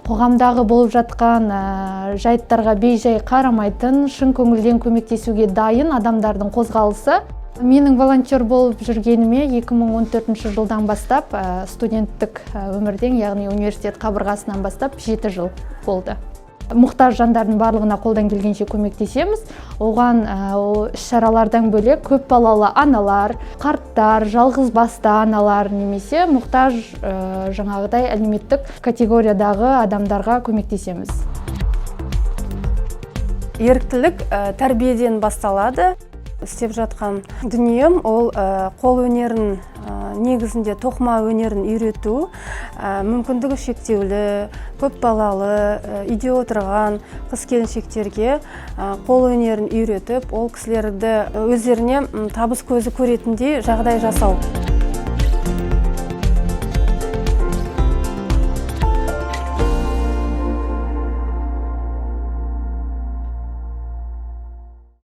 қоғамдағы болып жатқан жайттарға бейжай қарамайтын, шын көңілден көмектесуге дайын адамдардың қозғалысы. Менің волонтер болып жүргеніме 2014 жылдан бастап, студенттік өмірден, яғни университет қабырғасынан бастап 7 жыл болды. Мұқтаж жандардың барлығына қолдан келгенше көмектесеміз. Оған іс-шаралардан бөлек көп балалы аналар, қарттар, жалғыз басты аналар немесе мұқтаж жаңағыдай әлеуметтік категориядағы адамдарға көмектесеміз. Еріктілік тәрбиеден басталады. Істеп жатқан дүнием ол қол өнерін, негізінде тоқыма өнерін үйрету, мүмкіндігі шектеулі, көп балалы, үйде отырған қыз-келіншектерге қол өнерін үйретіп, ол кісілерді өздеріне табыс көзі көретіндей жағдай жасау.